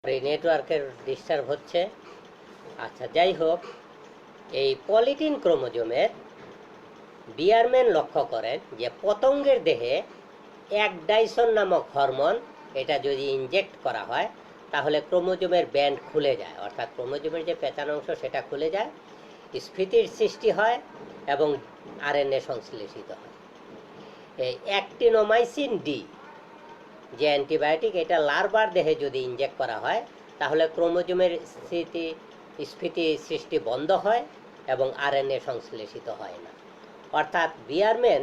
নেটওয়ার্কের ডিস্টার্ব হচ্ছে। আচ্ছা, যাই হোক, এই পলিটিন ক্রোমোজোমের বিয়ারম্যান লক্ষ্য করেন যে পতঙ্গের দেহে একডাইসন নামক হরমোন এটা যদি ইনজেক্ট করা হয় তাহলে ক্রোমোজোমের ব্যান্ড খুলে যায়, অর্থাৎ ক্রোমোজোমের যে পেঁচানো অংশ সেটা খুলে যায়, স্ফীতির সৃষ্টি হয় এবং আরএনএ সংশ্লেষিত হয়। এই অ্যাক্টিনোমাইসিন ডি যে অ্যান্টিবায়োটিক, এটা লার্ভার দেহে যদি ইনজেক্ট করা হয় তাহলে ক্রোমোজোমের স্ফীতি সৃষ্টি বন্ধ হয় এবং আরএনএ সংশ্লেষিত হয় না। অর্থাৎ বিয়ারম্যান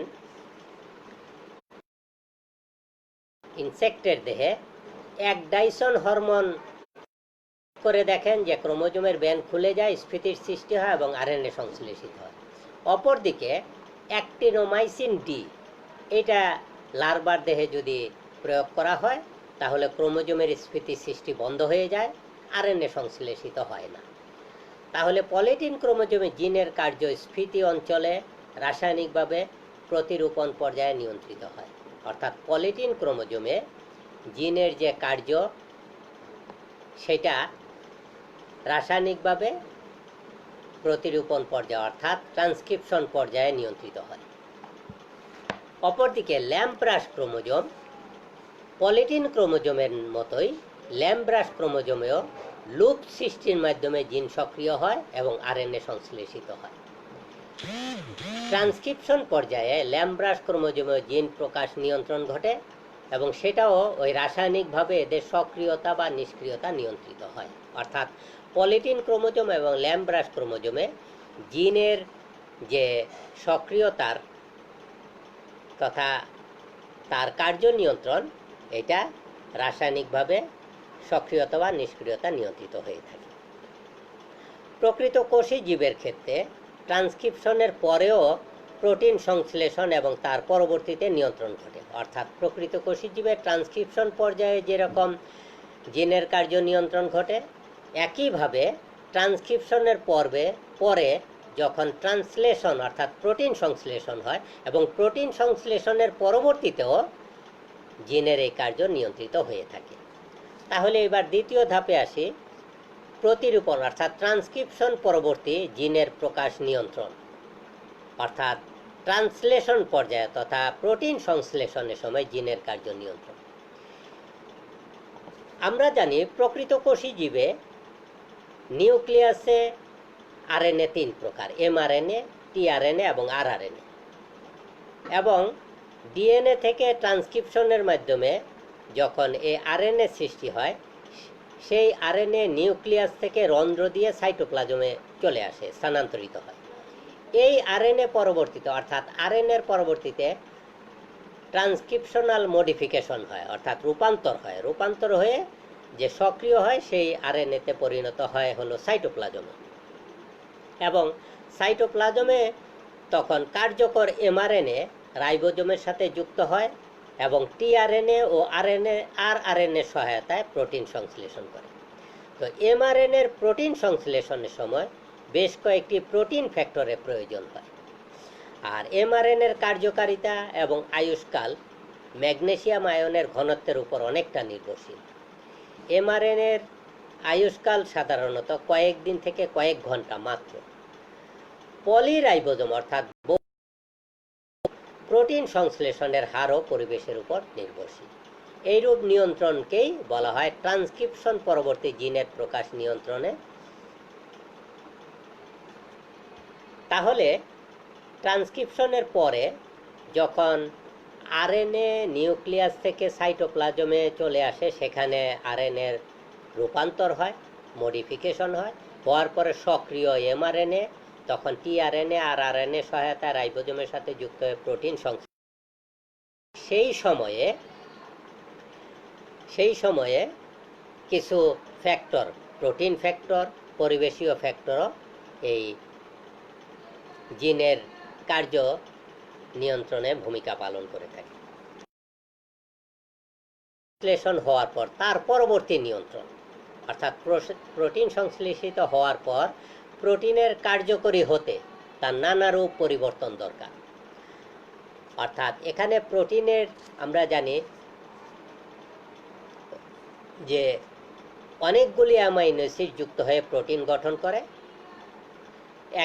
ইনসেক্টের দেহে একডাইসন হরমোন করে দেখেন যে ক্রোমোজোমের ব্যান্ড খুলে যায়, স্ফীতির সৃষ্টি হয় এবং আরএনএ সংশ্লেষিত হয়। অপরদিকে অ্যাক্টিনোমাইসিন ডি এটা লার্ভার দেহে যদি প্রয়োগ করা হয় তাহলে ক্রোমোজোমের স্ফীতি সৃষ্টি বন্ধ হয়ে যায়, আরএনএ সংশ্লেষিত হয় না। তাহলে পলিটিন ক্রোমোজোমে জিনের কার্য স্ফীতি অঞ্চলে রাসায়নিকভাবে প্রতিরূপণ পর্যায়ে নিয়ন্ত্রিত হয়। অর্থাৎ পলিটিন ক্রোমোজোমে জিনের যে কার্য সেটা রাসায়নিকভাবে প্রতিরূপণ পর্যায়ে অর্থাৎ ট্রান্সক্রিপশন পর্যায়ে নিয়ন্ত্রিত হয়। অপরদিকে ল্যাম্প্রাস ক্রোমোজোম পলিটিন ক্রোমোজোমের মতোই ল্যাম্প্রাস ক্রোমোজোমেও লুপ সৃষ্টির মাধ্যমে জিন সক্রিয় হয় এবং আরএনএ সংশ্লেষিত হয়। ট্রান্সক্রিপশন পর্যায়ে ল্যাম্প্রাস ক্রোমোজোমেও জিন প্রকাশ নিয়ন্ত্রণ ঘটে এবং সেটাও ওই রাসায়নিকভাবে এদের সক্রিয়তা বা নিষ্ক্রিয়তা নিয়ন্ত্রিত হয়। অর্থাৎ পলিটিন ক্রোমোজোম এবং ল্যাম্প্রাস ক্রোমোজোমে জিনের যে সক্রিয়তার তথা তার কার্য নিয়ন্ত্রণ এটা রাসায়নিকভাবে সক্রিয়তা বা নিষ্ক্রিয়তা নিয়ন্ত্রিত হয়ে থাকে। প্রকৃত কোষী জীবের ক্ষেত্রে ট্রান্সক্রিপশনের পরেও প্রোটিন সংশ্লেষণ এবং তার পরবর্তীতে নিয়ন্ত্রণ ঘটে। অর্থাৎ প্রকৃত কোষী জীবের ট্রান্সক্রিপশন পর্যায়ে যেরকম জিনের কার্য নিয়ন্ত্রণ ঘটে, একইভাবে ট্রান্সক্রিপশনের পরে যখন ট্রান্সলেশন অর্থাৎ প্রোটিন সংশ্লেষণ হয় এবং প্রোটিন সংশ্লেষণের পরবর্তীতেও জিনের এই কার্য নিয়ন্ত্রিত হয়ে থাকে। তাহলে এবার দ্বিতীয় ধাপে আসি, প্রতিরূপণ অর্থাৎ ট্রান্সক্রিপশন পরবর্তী জিনের প্রকাশ নিয়ন্ত্রণ, অর্থাৎ ট্রান্সলেশন পর্যায়ে তথা প্রোটিন সংশ্লেষণের সময় জিনের কার্য নিয়ন্ত্রণ। আমরা জানি প্রকৃত কোষী জীবে নিউক্লিয়াসে আরএনএ 3 প্রকার, এমআরএনএ, টিআরএনএ এবং আরআরএনএ, এবং ডিএনএ থেকে ট্রান্সক্রিপশনের মাধ্যমে যখন এই আরএনএ সৃষ্টি হয় সেই আরএনএ নিউক্লিয়াস থেকে রন্ধ্র দিয়ে সাইটোপ্লাজমে চলে আসে, স্থানান্তরিত হয়। এই আরএনএ পরবর্তীতে অর্থাৎ আরএনএর পরবর্তীতে ট্রান্সক্রিপশনাল মডিফিকেশন হয়, অর্থাৎ রূপান্তর হয়ে যে সক্রিয় হয় সেই আরএনএতে পরিণত হয় হলো সাইটোপ্লাজমে, এবং সাইটোপ্লাজমে তখন কার্যকর এমআরএনএ রাইবোজোমের সাথে যুক্ত হয় এবং টিআরএনএ ও আরআরএনএ সহায়তায় প্রোটিন সংশ্লেষণ করে। তো এমআরএনএর প্রোটিন সংশ্লেষণের সময় বেশ কয়েকটি প্রোটিন ফ্যাক্টরের প্রয়োজন হয়। আর এমআরএনএর কার্যকারিতা এবং আয়ুষ্কাল ম্যাগনেসিয়াম আয়নের ঘনত্বের উপর অনেকটা নির্ভরশীল। এমআরএনএর আয়ুষ্কাল সাধারণত কয়েকদিন থেকে কয়েক ঘন্টা মাত্র। পলিরাইবোজোম অর্থাৎ প্রোটিন সংশ্লেষণের হারও পরিবেশের উপর নির্ভরশীল। এইরূপ নিয়ন্ত্রণকেই বলা হয় ট্রান্সক্রিপশন পরবর্তী জিনের প্রকাশ নিয়ন্ত্রণে। তাহলে ট্রান্সক্রিপশনের পরে যখন আরএনএ নিউক্লিয়াস থেকে সাইটোপ্লাজমে চলে আসে, সেখানে আরএনএর রূপান্তর হয়, মডিফিকেশন হয়, হওয়ার পরে সক্রিয় এমআরএনএ তখন টিআরএনএ আর আরএনএ সহায়তায় রাইবোজোমের সাথে যুক্ত হয়ে প্রোটিন সেই সময়ে কিছু ফ্যাক্টর, প্রোটিন ফ্যাক্টর, পরিবেশীয় ফ্যাক্টরও এই জিনের কার্য নিয়ন্ত্রণে ভূমিকা পালন করে থাকে। সংশ্লেষণ হওয়ার পর তার পরবর্তী নিয়ন্ত্রণ, অর্থাৎ প্রোটিন সংশ্লেষিত হওয়ার পর প্রোটিনের কার্যকরী হতে তার নানারূপ পরিবর্তন দরকার। অর্থাৎ এখানে প্রোটিনের আমরা জানি যে অনেকগুলি অ্যামাইনো অ্যাসিড যুক্ত হয়ে প্রোটিন গঠন করে।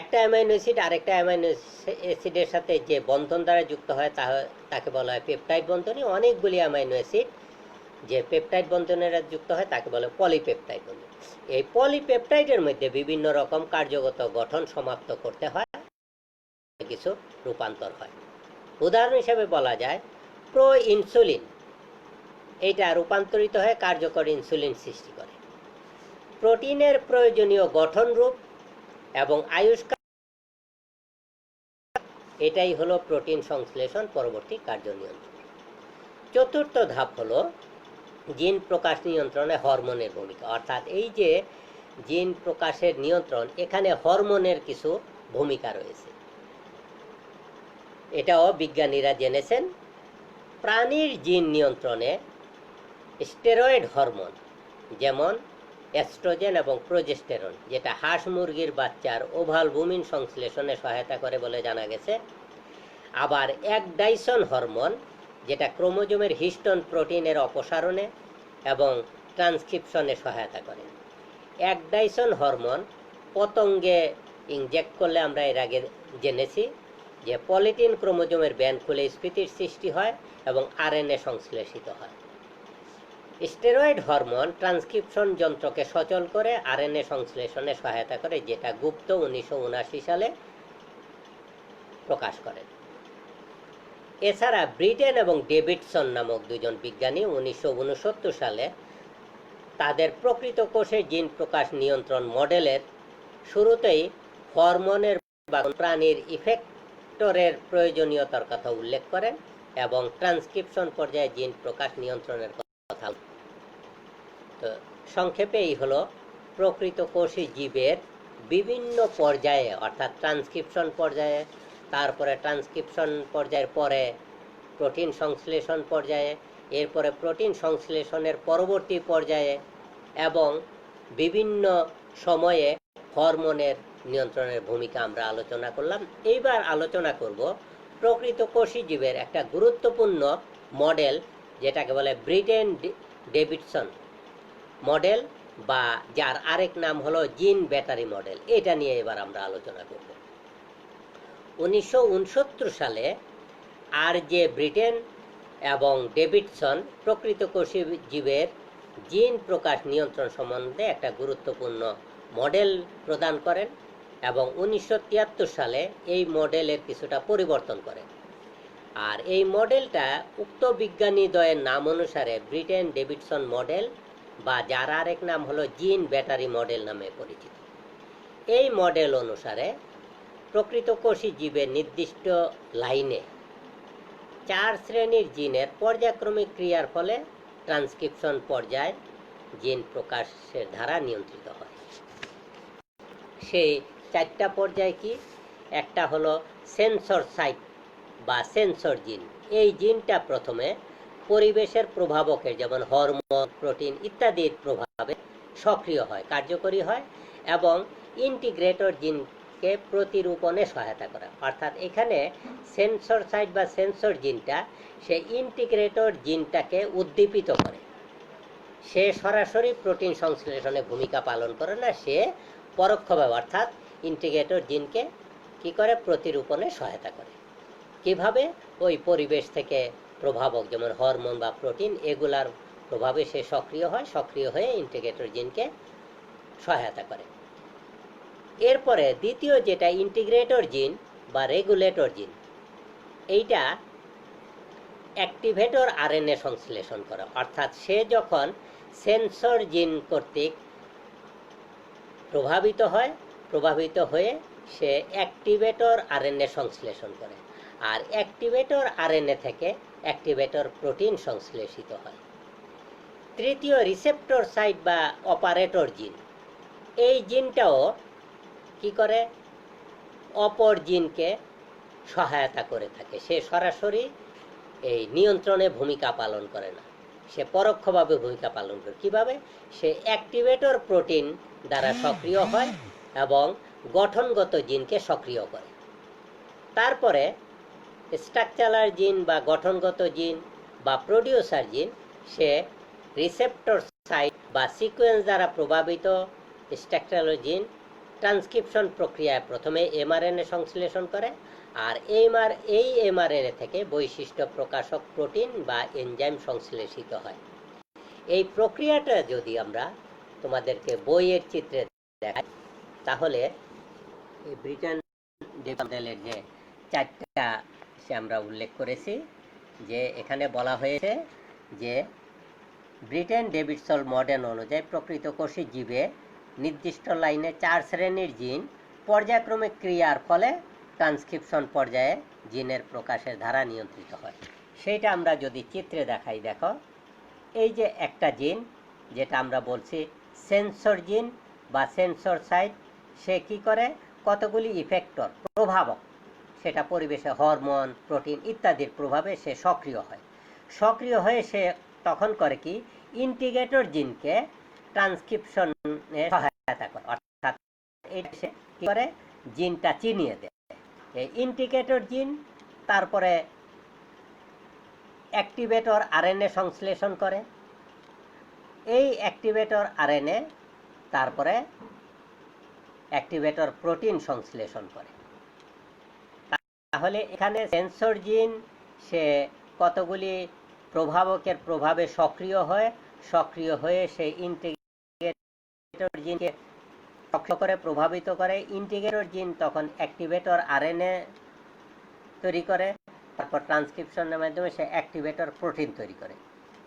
একটা অ্যামাইনো অ্যাসিড আরেকটা অ্যামাইনো অ্যাসিডের সাথে যে বন্ধন দ্বারা যুক্ত হয় তাকে বলা হয় পেপটাইড বন্ধনী। অনেকগুলি অ্যামাইনো অ্যাসিড যে পেপটাইড বন্ধনেরা যুক্ত হয় তাকে বলে পলিপেপটাইড বন্ধন। এই পলিপেপটাইডের মধ্যে বিভিন্ন রকম কার্যগত গঠন সমাপ্ত করতে হয়, কিছু রূপান্তর হয়। উদাহরণ হিসেবে বলা যায় প্রো ইনসুলিন, এইটা রূপান্তরিত হয়ে কার্যকর ইনসুলিন সৃষ্টি করে। প্রোটিনের প্রয়োজনীয় গঠন রূপ এবং আয়ুষ্কাল, এটাই হলো প্রোটিন সংশ্লেষণ পরবর্তী কার্য নিয়ন্ত্রণ। চতুর্থ ধাপ হলো জিন প্রকাশ নিয়ন্ত্রণে হরমোনের ভূমিকা। অর্থাৎ এই যে জিন প্রকাশের নিয়ন্ত্রণ, এখানে হরমোনের কিছু ভূমিকা রয়েছে। এটাও বিজ্ঞানীরা জেনেছেন। প্রাণীর জিন নিয়ন্ত্রণে স্টেরয়েড হরমোন যেমন এস্ট্রোজেন এবং প্রোজেস্টেরন, যেটা হাঁস মুরগির বাচ্চার ওভালবুমিন সংশ্লেষণে সহায়তা করে বলে জানা গেছে। আবার একডাইসন হরমোন, যেটা ক্রোমোজোমের হিস্টোন প্রোটিনের অপসারণে এবং ট্রান্সক্রিপশনে সহায়তা করে। একডাইসন হরমোন পতঙ্গে ইনজেক্ট করলে আমরা এর আগে জেনেছি যে পলিটিন ক্রোমোজোমের ব্যান্ড খুলে স্ফীতির সৃষ্টি হয় এবং আরএনএ সংশ্লেষিত হয়। স্টেরয়েড হরমোন ট্রান্সক্রিপশন যন্ত্রকে সচল করে আরএনএ সংশ্লেষণে সহায়তা করে, যেটা গুপ্ত 1979 সালে প্রকাশ করেন। এছাড়া ব্রিটেন এবং ডেভিডসন নামক দুজন বিজ্ঞানী 1969 সালে তাদের প্রকৃত কোষে জিন প্রকাশ নিয়ন্ত্রণ মডেলের শুরুতেই হরমোনের বা প্রাণীর ইফেক্টরের প্রয়োজনীয়তার কথা উল্লেখ করেন এবং ট্রান্সক্রিপশন পর্যায়ে জিন প্রকাশ নিয়ন্ত্রণের কথা। তো সংক্ষেপে এই হলো প্রকৃত কোষী জীবের বিভিন্ন পর্যায়ে, অর্থাৎ ট্রান্সক্রিপশন পর্যায়ে, তারপরে ট্রান্সক্রিপশন পর্যায়ের পরে প্রোটিন সংশ্লেষণ পর্যায়ে, এরপরে প্রোটিন সংশ্লেষণের পরবর্তী পর্যায়ে এবং বিভিন্ন সময়ে হরমোনের নিয়ন্ত্রণের ভূমিকা আমরা আলোচনা করলাম। এইবার আলোচনা করব প্রকৃত কোষী জীবের একটা গুরুত্বপূর্ণ মডেল, যেটাকে বলে ব্রিটেন ডেভিডসন মডেল, বা যার আরেক নাম হলো জিন ব্যাটারি মডেল। এটা নিয়ে এবার আমরা আলোচনা করব। 1969 সালে আর জে ব্রিটেন এবং ডেভিডসন প্রকৃত কোষী জীবের জিন প্রকাশ নিয়ন্ত্রণ সম্বন্ধে একটা গুরুত্বপূর্ণ মডেল প্রদান করেন এবং 1973 সালে এই মডেলের কিছুটা পরিবর্তন করেন। আর এই মডেলটা উক্ত বিজ্ঞানীদ্বয়ের নাম অনুসারে ব্রিটেন ডেভিডসন মডেল, বা যার আরেক নাম হলো জিন ব্যাটারি মডেল নামে পরিচিত। এই মডেল অনুসারে প্রকৃত কোষী জীবের নির্দিষ্ট লাইনে 4 শ্রেণীর জিনের পর্যায়ক্রমিক ক্রিয়ার ফলে ট্রান্সক্রিপশন পর্যায়ে জিন প্রকাশের ধারা নিয়ন্ত্রিত হয়। সেই 4টা পর্যায় কি? একটা হলো সেন্সর সাইট বা সেন্সর জিন। এই জিনটা প্রথমে পরিবেশের প্রভাবকের, যেমন হরমোন, প্রোটিন ইত্যাদির প্রভাবে সক্রিয় হয়, কার্যকরী হয় এবং ইন্টিগ্রেটর জিনকে প্রতিরূপণে সহায়তা করে। অর্থাৎ এখানে সেন্সর সাইট বা সেন্সর জিনটা সে ইন্টিগ্রেটর জিনটাকে উদ্দীপিত করে। সে সরাসরি প্রোটিন সংশ্লেষণে ভূমিকা পালন করে না, সে পরোক্ষভাবে অর্থাৎ ইন্টিগ্রেটর জিনকে কি করে? প্রতিরূপণে সহায়তা করে। কিভাবে? ওই পরিবেশ থেকে প্রভাবক যেমন হরমোন বা প্রোটিন, এগুলার প্রভাবে সে সক্রিয় হয়, সক্রিয় হয়ে ইন্টিগ্রেটর জিনকে সহায়তা করে। এরপরে দ্বিতীয় যেটা ইন্টিগ্রেটর জিন বা রেগুলেটর জিন, এইটা অ্যাক্টিভেটর আরএনএ সংশ্লেষণ করে। অর্থাৎ সে যখন সেন্সর জিন কর্তৃক প্রভাবিত হয়ে সে অ্যাক্টিভেটর আরএনএ সংশ্লেষণ করে, আর অ্যাক্টিভেটর আরএনএ থেকে অ্যাক্টিভেটর প্রোটিন সংশ্লেষিত হয়। তৃতীয় রিসেপ্টর সাইট বা অপারেটর জিন, এই জিনটাও কি করে? অপর জিনকে সহায়তা করে থাকে। সে সরাসরি এই নিয়ন্ত্রণে ভূমিকা পালন করে না, সে পরোক্ষভাবে ভূমিকা পালন করে। কিভাবে? সে অ্যাক্টিভেটর প্রোটিন দ্বারা সক্রিয় হয় এবং গঠনগত জিনকে সক্রিয় করে। তারপরে স্ট্রাকচারাল জিন বা গঠনগত জিন বা প্রডিউসার জিন, সে রিসেপ্টর সাইট বা সিকোয়েন্স দ্বারা প্রভাবিত স্ট্রাকচারাল জিন ট্রান্সক্রিপশন প্রক্রিয়ায় প্রথমে এমআরএনএ সংশ্লেষণ করে, আর এই এমআরএনএ থেকে বৈশিষ্ট্য প্রকাশক প্রোটিন বা এনজাইম সংশ্লেষিত হয়। এই প্রক্রিয়াটা যদি আমরা তোমাদেরকে বইয়ের চিত্রে দেখাই, তাহলে এই ব্রিটেন মডেলের যে চারটা সে আমরা উল্লেখ করেছি, যে এখানে বলা হয়েছে যে ব্রিটেন ডেভিডসন মডেল অনুযায়ী প্রকৃত কোষী জীবে নির্দিষ্ট লাইনে 4 শ্রেণীর জিন পর্যায়ক্রমিক ক্রিয়ার ফলে ট্রান্সক্রিপশন পর্যায়ে জিনের প্রকাশের ধারা নিয়ন্ত্রিত হয়। সেইটা আমরা যদি চিত্রে দেখাই, দেখো এই যে একটা জিন যেটা আমরা বলছি সেন্সর জিন বা সেন্সর সাইট, সে কি করে কতগুলি ইফেক্টর প্রভাবক, সেটা পরিবেশে হরমোন প্রোটিন ইত্যাদির প্রভাবে সে সক্রিয় হয়ে সে তখন করে কি ইন্টিগ্রেটর জিনকে ট্রান্সক্রিপশনে সহায়তা করে, অর্থাৎ সে কি করে জিনটা চিনিয়ে দেয়। এই ইন্টিগ্রেটর জিন তারপরে অ্যাক্টিভেটর আরএনএ সংশ্লেষণ করে, এই অ্যাক্টিভেটর আরএনএ তারপরে অ্যাক্টিভেটর প্রোটিন সংশ্লেষণ করে। তাহলে এখানে সেন্সর জিন সে কতগুলি প্রভাবকের প্রভাবে সক্রিয় হয়ে সেই ইন্টিগ্রেটর জিনকে সক্রিয় করে প্রভাবিত করে। ইন্টিগ্রেটর জিন তখন অ্যাক্টিভেটর আরএনএ তৈরি করে, তারপর ট্রান্সক্রিপশনের মাধ্যমে সে অ্যাক্টিভেটর প্রোটিন তৈরি করে।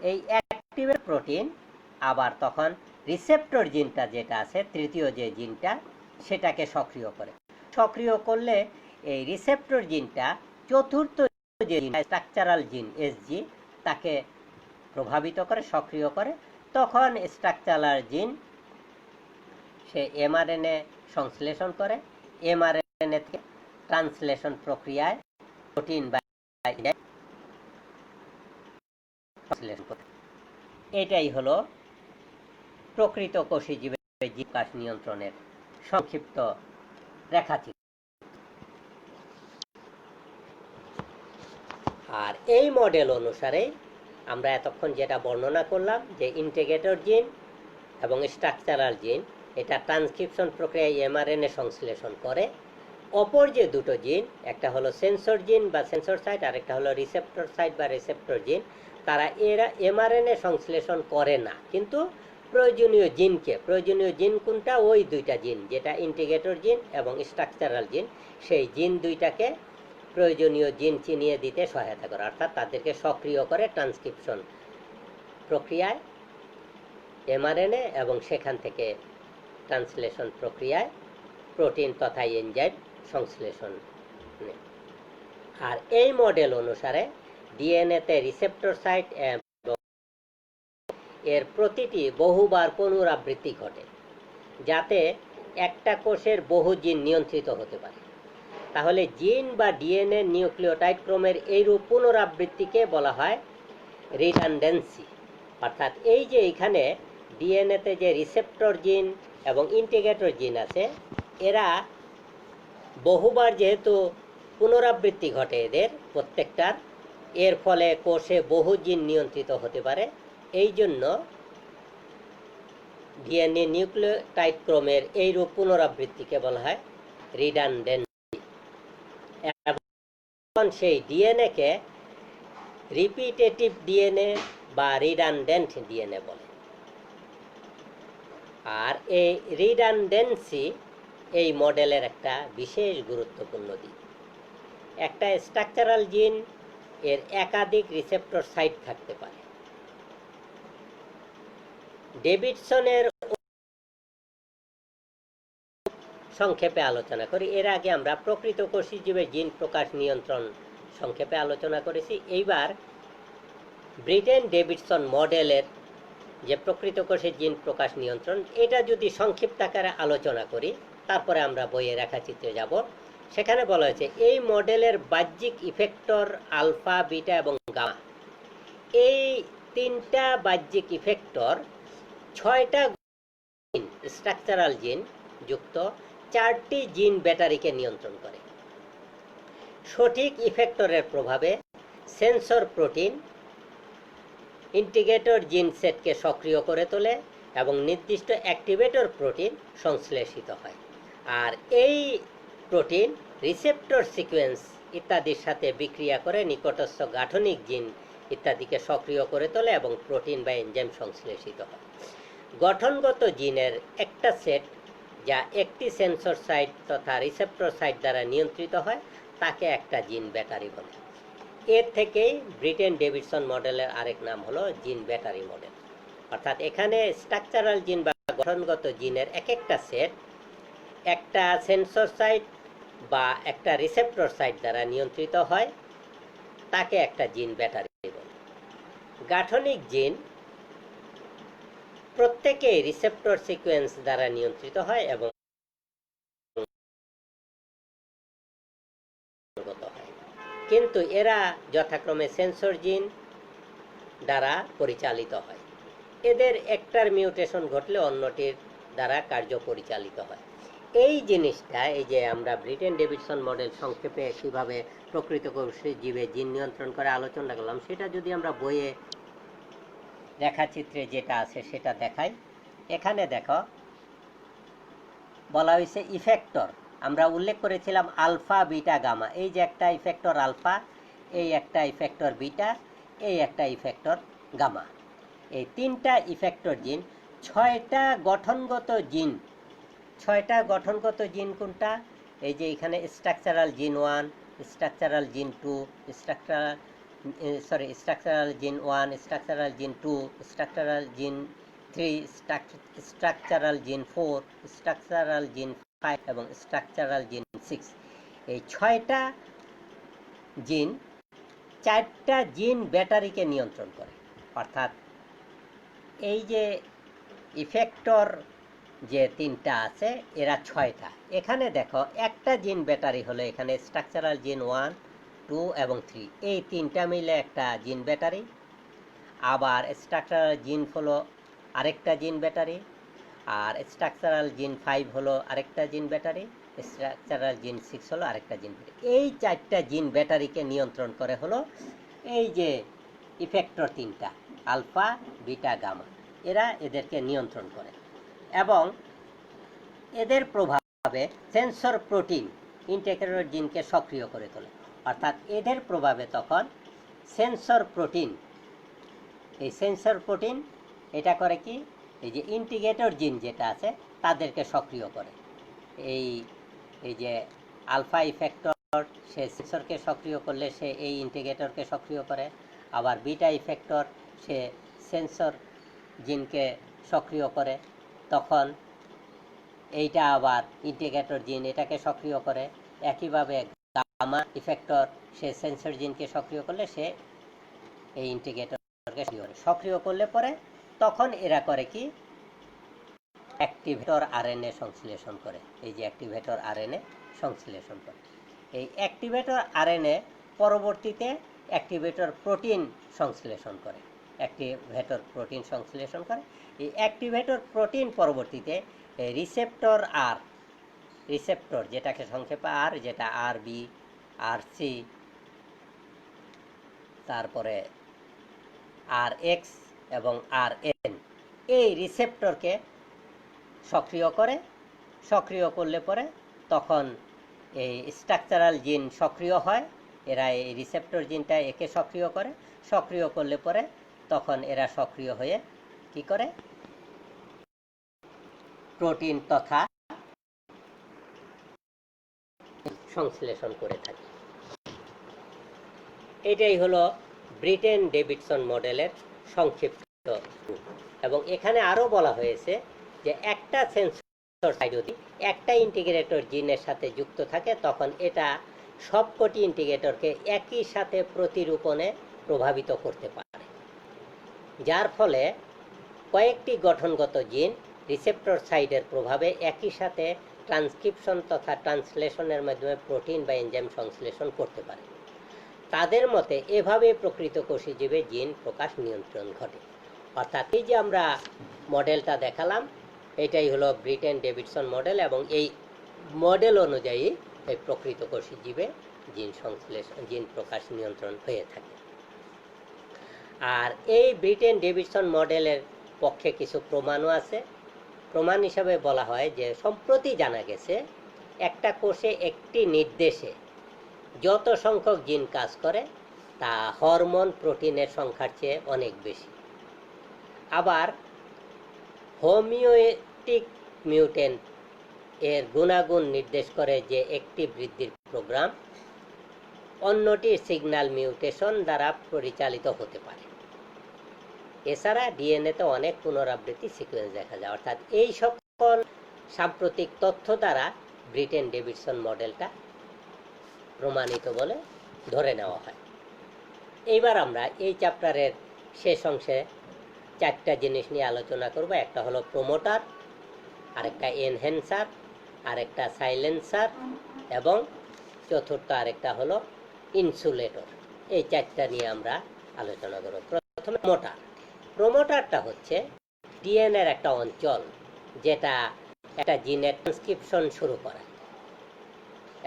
এই অ্যাক্টিভেটর প্রোটিন আবার তখন রিসেপ্টর জিনটা যেটা আছে, তৃতীয় যে জিনটা, সেটাকে সক্রিয় করলে এই রিসেপ্টর জিনটা চতুর্থ যে স্ট্রাকচারাল জিন এসজি তাকে প্রভাবিত করে, সক্রিয় করে। তখন স্ট্রাকচারাল জিন সে এমআরএনএ সংশ্লেষণ করে, এমআরএনএ থেকে ট্রান্সলেশন প্রক্রিয়ায় প্রোটিন বা সংশ্লেষণ করে। এটাই হলো প্রকৃত কোষী জীবের জীবকাশ নিয়ন্ত্রণের সংক্ষিপ্ত রেখাচিত্র। আর এই মডেল অনুসারে আমরা এতক্ষণ যেটা বর্ণনা করলাম যে ইন্টিগ্রেটর জিন এবং স্ট্রাকচারাল জিন এটা ট্রান্সক্রিপশন প্রক্রিয়ায় এমআরএনএ সংশ্লেষণ করে। অপর যে দুটো জিন, একটা হলো সেন্সর জিন বা সেন্সর সাইট, আর একটা হলো রিসেপ্টর সাইট বা রিসেপ্টর জিন, এরা এমআরএনএ সংশ্লেষণ করে না, কিন্তু প্রয়োজনীয় জিন কোনটা, ওই দুইটা জিন যেটা ইন্টিগ্রেটর জিন এবং স্ট্রাকচারাল জিন, সেই জিন দুইটাকে প্রয়োজনীয় জিন চিনিয়ে দিতে সহায়তা করে, অর্থাৎ তাদেরকে সক্রিয় করে ট্রান্সক্রিপশন প্রক্রিয়ায় এমআরএনএ এবং সেখান থেকে ট্রান্সলেশন প্রক্রিয়ায় প্রোটিন তথা এনজাইম সংশ্লেষণ। আর এই মডেল অনুসারে ডিএনএতে রিসেপ্টর সাইট এর প্রতিটি বহুবার পুনরাবৃত্তি ঘটে, যাতে একটা কোষের বহু জিন নিয়ন্ত্রিত হতে পারে। তাহলে জিন বা ডিএনএ নিউক্লিওটাইড ক্রমের এইরূপ পুনরাবৃত্তিকে বলা হয় রিডান্ডেন্সি। অর্থাৎ এই যে এখানে ডিএনএতে যে রিসেপ্টর জিন এবং ইন্টিগ্রেটর জিন আছে, এরা বহুবার যেহেতু পুনরাবৃত্তি ঘটে এদের প্রত্যেকটার, এর ফলে কোষে বহু জিন নিয়ন্ত্রিত হতে পারে। এই জন্য ডিএনএ নিউক্লিওটাইড ক্রমের এইরূপ পুনরাবৃত্তিকে বলা হয় রিডান্ডেন্সি। এবং সেই ডিএনএকে রিপিটেটিভ ডিএনএ বা রিডান্ডেন্ট ডিএনএ বলে। আর এই রিডান্ডেন্সি এই মডেলের একটা বিশেষ গুরুত্বপূর্ণ দিক। একটা স্ট্রাকচারাল জিন এর একাধিক রিসেপ্টর সাইট থাকতে পারে। ডেভিডসনের সংক্ষেপে আলোচনা করি। এর আগে আমরা প্রকৃত কোষী জীবের জিন প্রকাশ নিয়ন্ত্রণ সংক্ষেপে আলোচনা করেছি। এইবার ব্রিটেন ডেভিডসন মডেলের যে প্রকৃত কোষের জিন প্রকাশ নিয়ন্ত্রণ, এটা যদি সংক্ষিপ্ত আকারে আলোচনা করি, তারপরে আমরা বইয়ের রেখাচিত্রে যাব। সেখানে বলা হয়েছে এই মডেলের বাহ্যিক ইফেক্টর আলফা, বিটা এবং গামা, এই তিনটা বাহ্যিক ইফেক্টর 6টা স্ট্রাকচারাল জিন যুক্ত 4টি জিন ব্যাটারিকে নিয়ন্ত্রণ করে। সঠিক ইফেক্টরের প্রভাবে সেন্সর প্রোটিন ইন্টিগ্রেটর জিন সেটকে সক্রিয় করে তোলে এবং নির্দিষ্ট অ্যাক্টিভেটর প্রোটিন সংশ্লেষিত হয়। আর এই প্রোটিন রিসেপ্টর সিকোয়েন্স ইত্যাদির সাথে বিক্রিয়া করে নিকটস্থ গাঠনিক জিন ইত্যাদিকে সক্রিয় করে তোলে এবং প্রোটিন বা এনজাইম সংশ্লেষিত হয়। গঠনগত জিনের একটা সেট যা একটি সেন্সর সাইট তথা রিসেপ্টর সাইট দ্বারা নিয়ন্ত্রিত হয় তাকে একটা জিন ব্যাটারি বলে। এর থেকেই ব্রিটেন ডেভিডসন মডেলের আরেক নাম হলো জিন ব্যাটারি মডেল। অর্থাৎ এখানে স্ট্রাকচারাল জিন বা গঠনগত জিনের এক একটা সেট একটা সেন্সর সাইট বা একটা রিসেপ্টর সাইট দ্বারা নিয়ন্ত্রিত হয়, তাকে একটা জিন ব্যাটারি বলে। গাঠনিক জিন প্রত্যেকেই রিসেপ্টর সিকোয়েন্স দ্বারা নিয়ন্ত্রিত হয় এবং কিন্তু এরা যথাক্রমে সেন্সর জিন দ্বারা পরিচালিত হয়। এদের একটার মিউটেশন ঘটলে অন্যটির দ্বারা কার্য পরিচালিত হয়। এই জিনিসটা, এই যে আমরা ব্রিটেন ডেভিডসন মডেল সংক্ষেপে কিভাবে প্রকৃতপক্ষে জীবে জিন নিয়ন্ত্রণ করে আলোচনা করলাম, সেটা যদি আমরা বইয়ে রেখাচিত্রে যেটা আছে সেটা দেখাই। এখানে দেখো বলা হয়েছে ইফেক্টর। আমরা উল্লেখ করেছিলাম আলফা, বিটা, গামা। এই যে একটা ইফেক্টর আলফা, এই একটা ইফেক্টর বিটা, এই একটা ইফেক্টর গামা। এই তিনটা ইফেক্টর জিন, ছয়টা গঠনগত জিন। ছয়টা গঠনগত জিন কোনটা? এই যে এখানে স্ট্রাকচারাল জিন 1, স্ট্রাকচারাল জিন 2, স্ট্রাকচারাল জিন 1, স্ট্রাকচারাল জিন 2, স্ট্রাকচারাল জিন 3, স্ট্রাকচারাল জিন 4, স্ট্রাকচারাল জিন 5 এবং স্ট্রাকচারাল জিন 6। এই ছয়টা জিন চারটা জিন ব্যাটারিকে নিয়ন্ত্রণ করে। অর্থাৎ এই যে ইফেক্টর যে তিনটা আছে এরা ছয়টা। এখানে দেখো একটা জিন ব্যাটারি হলো এখানে স্ট্রাকচারাল জিন 1, 2 এবং 3, এই তিনটা মিলে একটা জিন ব্যাটারি। আবার স্ট্রাকচারাল জিন হলো আরেকটা জিন ব্যাটারি, আর স্ট্রাকচারাল জিন 5 হলো আরেকটা জিন ব্যাটারি, স্ট্রাকচারাল জিন 6 হলো আরেকটা জিন ব্যাটারি। এই চারটা জিন ব্যাটারিকে নিয়ন্ত্রণ করে হলো এই যে ইফেক্টর তিনটা আলফা, বিটা, গামা। এরা এদেরকে নিয়ন্ত্রণ করে এবং এদের প্রভাবে সেন্সর প্রোটিন ইন্টিগ্রেটর জিনকে সক্রিয় করে তোলে। অর্থাৎ এদের প্রভাবে তখন সেন্সর প্রোটিন, এই সেন্সর প্রোটিন এটা করে কি, এই যে ইন্টিগ্রেটর জিন যেটা আছে তাদেরকে সক্রিয় করে। এই যে আলফা ইফেক্টর সে সেন্সরকে সক্রিয় করলে সে এই ইন্টিগ্রেটরকে সক্রিয় করে। আবার বিটা ইফেক্টর সে সেন্সর জিনকে সক্রিয় করে, তখন এইটা আবার ইন্টিগ্রেটর জিন এটাকে সক্রিয় করে। একইভাবে গামা ইফেক্টর সে সেন্সর জিনকে সক্রিয় করলে সে এই ইন্টিগ্রেটরকে সক্রিয় করলে পরে তখন এরা করে কি, অ্যাক্টিভেটর আরএনএ সংশ্লেষণ করে। এই যে অ্যাক্টিভেটর আরএনএ সংশ্লেষণ করে। এই অ্যাক্টিভেটর আরএনএ পরবর্তীতে অ্যাক্টিভেটর প্রোটিন সংশ্লেষণ করে। অ্যাক্টিভেটর প্রোটিন সংশ্লেষণ করে। এই অ্যাক্টিভেটর প্রোটিন পরবর্তীতে রিসেপ্টর আর, রিসেপ্টর যেটাকে সংক্ষেপে আর, যেটা আর বি, আর সি, তারপরে আর এক্স এবং আর এন, এই রিসেপ্টরকে সক্রিয় করে। সক্রিয় করলে পরে তখন এই স্ট্রাকচারাল জিন সক্রিয় হয়। এরা এই রিসেপ্টর জিনটা একে সক্রিয় করে। সক্রিয় করলে পরে তখন এরা সক্রিয় হয়ে কি করে, প্রোটিন তথা সংশ্লেষণ করে থাকে। এটাই হলো ব্রিটেন ডেভিডসন মডেলের সংক্ষিপ্ত রূপ। এবং এখানে আরও বলা হয়েছে যে একটা সেন্সর সাইট যদি একটা ইন্টিগ্রেটর জিনের সাথে যুক্ত থাকে তখন এটা সবকটি ইন্টিগ্রেটরকে একই সাথে প্রতিরূপণে প্রভাবিত করতে পারে, যার ফলে কয়েকটি গঠনগত জিন রিসেপ্টর সাইটের প্রভাবে একই সাথে ট্রান্সক্রিপশন তথা ট্রান্সলেশনের মাধ্যমে প্রোটিন বা এনজাইম সংশ্লেষণ করতে পারে। তাদের মতে এভাবে প্রকৃত কোষী জীবে জিন প্রকাশ নিয়ন্ত্রণ ঘটে। অর্থাৎ এই যে আমরা মডেলটা দেখালাম এটাই হলো ব্রিটেন ডেভিডসন মডেল, এবং এই মডেল অনুযায়ী এই প্রকৃত কোষী জীবে জিন সংশ্লেষণ, জিন প্রকাশ নিয়ন্ত্রণ হয়ে থাকে। আর এই ব্রিটেন ডেভিডসন মডেলের পক্ষে কিছু প্রমাণও আছে। প্রমাণ হিসাবে বলা হয় যে সম্প্রতি জানা গেছে একটা কোষে একটি নির্দেশে যত সংখ্যক জিন কাজ করে তা হরমোন প্রোটিনের সংখ্যার চেয়ে অনেক বেশি। আবার হোমিওটিক মিউটেন্ট এর গুণাগুণ নির্দেশ করে যে একটি বৃদ্ধির প্রোগ্রাম অন্যটির সিগন্যাল মিউটেশন দ্বারা পরিচালিত হতে পারে। এছাড়া ডিএনএতে অনেক পুনরাবৃত্তি সিকোয়েন্স দেখা যায়। অর্থাৎ এই সকল সাম্প্রতিক তথ্য দ্বারা ব্রিটেন ডেভিডসন মডেলটা প্রমাণিত বলে ধরে নেওয়া হয়। এইবার আমরা এই চ্যাপ্টারের শেষ অংশে চারটা জিনিস নিয়ে আলোচনা করব। একটা হলো প্রোমোটার, আরেকটা এনহ্যান্সার, আরেকটা সাইলেন্সার এবং চতুর্থ আরেকটা হলো ইনসুলেটর। এই চারটা নিয়ে আমরা আলোচনা করব। প্রথমে প্রোমোটার। প্রোমোটারটা হচ্ছে ডিএনএর একটা অঞ্চল যেটা একটা জিনের ট্রান্সক্রিপশন শুরু করে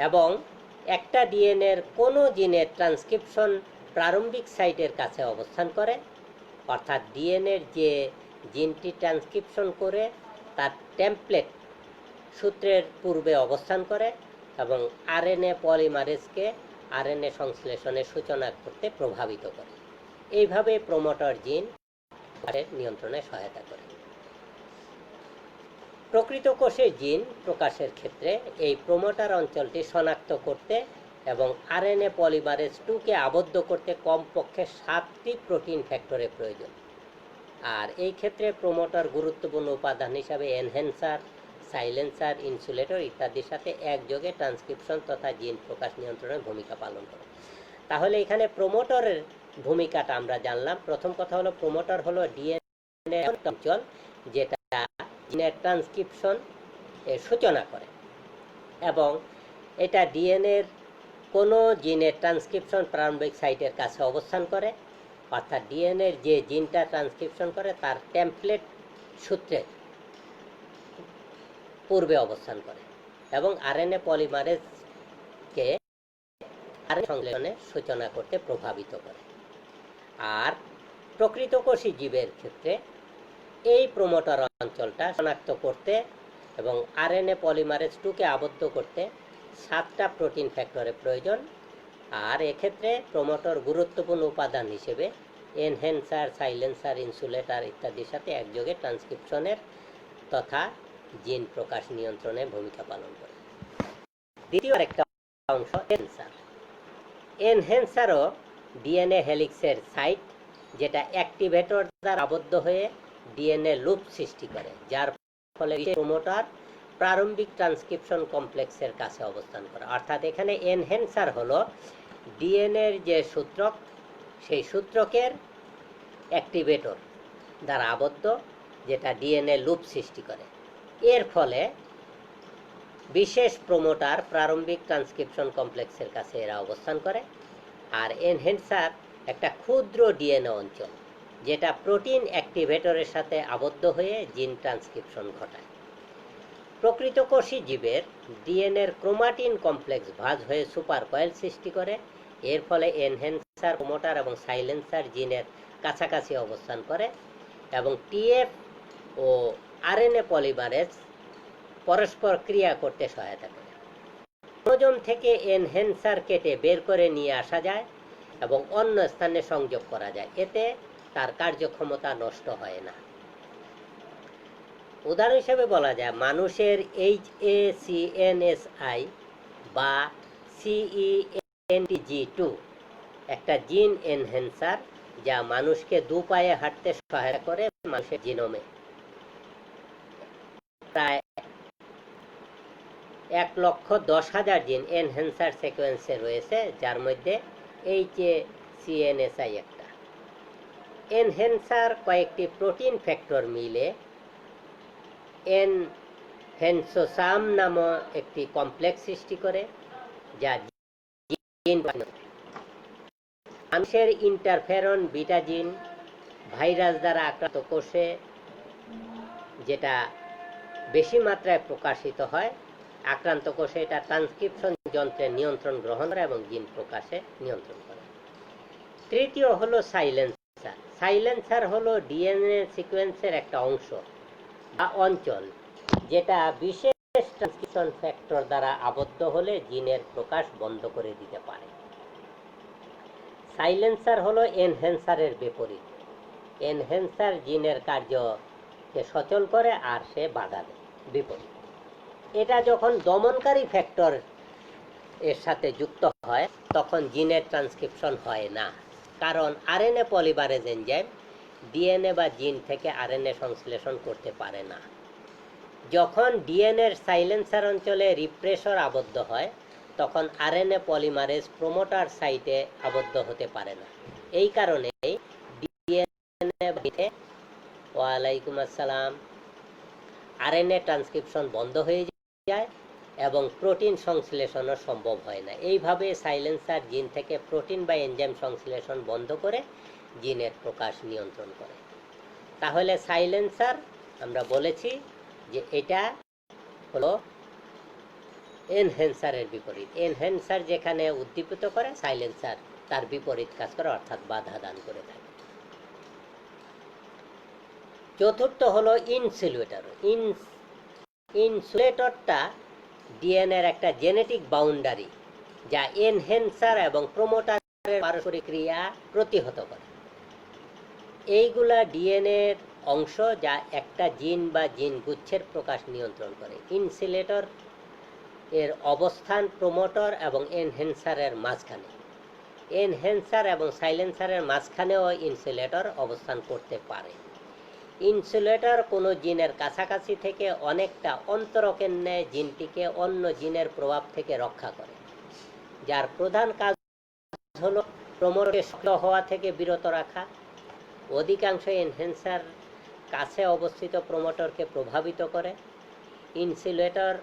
এবং একটা ডিএনএর কোনো জিনের ট্রান্সক্রিপশন প্রারম্ভিক সাইটের কাছে অবস্থান করে। অর্থাৎ ডিএনএর যে জিনটি ট্রান্সক্রিপশন করে তার টেমপ্লেট সূত্রের পূর্বে অবস্থান করে এবং আরএনএ পলিমারেজকে আরএনএ সংশ্লেষণের সূচনা করতে প্রভাবিত করে। এইভাবে প্রোমোটার জিন নিয়ন্ত্রণে সহায়তা করে। প্রকৃত কোষে জিন প্রকাশের ক্ষেত্রে এই প্রোমোটার অঞ্চলটি শনাক্ত করতে এবং আরএনএ পলিমারেজ 2কে আবদ্ধ করতে কমপক্ষে 7টি প্রোটিন ফ্যাক্টরের প্রয়োজন। আর এই ক্ষেত্রে প্রোমোটার গুরুত্বপূর্ণ উপাদান হিসাবে এনহ্যান্সার, সাইলেন্সার, ইনসুলেটর ইত্যাদির সাথে একযোগে ট্রান্সক্রিপশন তথা জিন প্রকাশ নিয়ন্ত্রণের ভূমিকা পালন করে। তাহলে এখানে প্রোমোটরের ভূমিকাটা আমরা জানলাম। প্রথম কথা হলো প্রোমোটর হলো ডিএনএ অঞ্চল যেটা জিনের ট্রান্সক্রিপশন এর সূচনা করে এবং এটা ডিএনএর কোনো জিনের ট্রান্সক্রিপশন প্রারম্ভিক সাইটের কাছে অবস্থান করে। অর্থাৎ ডিএনএর যে জিনটা ট্রান্সক্রিপশন করে তার টেমপ্লেট সূত্রের পূর্বে অবস্থান করে এবং আরএনএ পলিমারেজকে আরএনএ সংশ্লেষণের সূচনা করতে প্রভাবিত করে। আর প্রকৃতকোষী জীবের ক্ষেত্রে এই প্রোমোটার অঞ্চলটা শনাক্ত করতে এবং আরএনএ পলিমারেজ 2কে আবদ্ধ করতে 7টা প্রোটিন ফ্যাক্টরের প্রয়োজন। আর এক্ষেত্রে প্রোমোটর গুরুত্বপূর্ণ উপাদান হিসেবে এনহ্যান্সার, সাইলেন্সার, ইনসুলেটর ইত্যাদির সাথে একযোগে ট্রান্সক্রিপশনের তথা জিন প্রকাশ নিয়ন্ত্রণে ভূমিকা পালন করে। দ্বিতীয় আরেকটা অংশ এনহ্যান্সার। এনহ্যান্সারও ডিএনএ হেলিক্সের সাইট যেটা অ্যাক্টিভেটর দ্বারা আবদ্ধ হয়ে ডিএনএ লুপ সৃষ্টি করে, যার ফলে প্রোমোটার প্রারম্ভিক ট্রান্সক্রিপশন কমপ্লেক্সের কাছে অবস্থান করে। অর্থাৎ এখানে এনহ্যান্সার হলো ডিএনএর যে সূত্রক সেই সূত্রকের অ্যাক্টিভেটর দ্বারা আবদ্ধ যেটা ডিএনএ লুপ সৃষ্টি করে। এর ফলে বিশেষ প্রোমোটার প্রারম্ভিক ট্রান্সক্রিপশন কমপ্লেক্সের কাছে এরা অবস্থান করে। আর এনহ্যান্সার একটা ক্ষুদ্র ডিএনএ অঞ্চল যেটা প্রোটিন অ্যাক্টিভেটরের সাথে আবদ্ধ হয়ে জিন ট্রান্সক্রিপশন ঘটায়। প্রকৃতকোষী জীবের ডিএনএর ক্রোমাটিন কমপ্লেক্স ভাঁজ হয়ে সুপার কয়েল সৃষ্টি করে। এর ফলে এনহ্যান্সার, প্রোমোটার এবং সাইলেন্সার জিনের কাছাকাছি অবস্থান করে এবং টিএফ ও আরএনএ পলিমারেজ পরস্পর ক্রিয়া করতে সহায়তা করে। ক্রোমোজোম থেকে এনহ্যান্সার কেটে বের করে নিয়ে আসা যায় এবং অন্য স্থানে সংযোগ করা যায়, এতে তার কার্যক্ষমতা নষ্ট হয় না। উদাহরণ হিসেবে বলা যায় মানুষের HACNSI বা CENTG2 একটা জিন এনহ্যান্সার যা মানুষকে 2 পায়ে হাঁটতে সহায়তা করে। মানুষের জিনোমে প্রায় 1,10,000 জিন এনহ্যান্সার সিকোয়েন্সে রয়েছে, যার মধ্যে HACNSI একটা। এনহ্যান্সার কয়েকটি প্রোটিন ফ্যাক্টর মিলে এনহ্যান্সোসাম নামক একটি কমপ্লেক্স সৃষ্টি করে যা জিন মানুষের ইন্টারফেরন বিটা জিন ভাইরাস দ্বারা আক্রান্ত কোষে যেটা বেশি মাত্রায় প্রকাশিত হয়, আক্রান্ত কোষে এটা ট্রান্সক্রিপশন যন্ত্রের নিয়ন্ত্রণ গ্রহণ করে এবং জিন প্রকাশে নিয়ন্ত্রণ করে। তৃতীয় হলো সাইলেন্সার। সাইলেন্সার হলো ডিএনএ সিকোয়েন্সের একটা অংশ বা অঞ্চল, যেটা বিশেষ ট্রান্সক্রিপশন ফ্যাক্টর দ্বারা আবদ্ধ হলে জিনের প্রকাশ বন্ধ করে দিতে পারে। সাইলেন্সার হলো এনহ্যান্সারের বিপরীত। এনহ্যান্সার জিনের কার্যকে সচল করে আর সে বাধা দেয়, বিপরীত। এটা যখন দমনকারী ফ্যাক্টর এর সাথে যুক্ত হয় তখন জিনের ট্রান্সক্রিপশন হয় না, কারণ আরএনএ পলিমারেজ এনজাইম ডিএনএ বা জিন থেকে আরএনএ সংশ্লেষণ করতে পারে না। যখন ডিএনএর সাইলেন্সার অঞ্চলে রিপ্রেসর আবদ্ধ হয় তখন আরএনএ পলিমারেজ প্রোমোটার সাইটে আবদ্ধ হতে পারে না। এই কারণে ডিএনএ ওয়ালাইকুম আসসালাম আরএনএ ট্রান্সক্রিপশন বন্ধ হয়ে যায় এবং প্রোটিন সংশ্লেষণও সম্ভব হয় না। এইভাবে সাইলেন্সার জিন থেকে প্রোটিন বা এনজাইম সংশ্লেষণ বন্ধ করে জিনের প্রকাশ নিয়ন্ত্রণ করে। তাহলে সাইলেন্সার আমরা বলেছি যে এটা হলো এনহ্যান্সারের বিপরীত। এনহ্যান্সার যেখানে উদ্দীপিত করে, সাইলেন্সার তার বিপরীত কাজ করে, অর্থাৎ বাধা দান করে থাকে। চতুর্থ হলো ইনসুলেটর। ইনসুলেটরটা ডিএনএর একটা জেনেটিক বাউন্ডারি যা এনহ্যান্সার এবং প্রোমোটারের পারস্পরিক ক্রিয়া প্রতিহত করে। এইগুলা ডিএনএর অংশ যা একটা জিন বা জিন গুচ্ছের প্রকাশ নিয়ন্ত্রণ করে। ইনসুলেটর এর অবস্থান প্রোমোটর এবং এনহ্যান্সারের মাঝখানে। এনহ্যান্সার এবং সাইলেন্সারের মাঝখানেও ইনসুলেটর অবস্থান করতে পারে। ইনসুলেটর কোনো জিনের কাছাকাছি থেকে অনেকটা অন্তরকের ন্যায় জিনটিকে অন্য জিনের প্রভাব থেকে রক্ষা করে, যার প্রধান কাজ হলো প্রোমোটরকে সক্রিয় হওয়া থেকে বিরত রাখা। অধিকাংশ এনহ্যান্সার কাছে অবস্থিত প্রোমোটরকে প্রভাবিত করে। ইনসুলেটর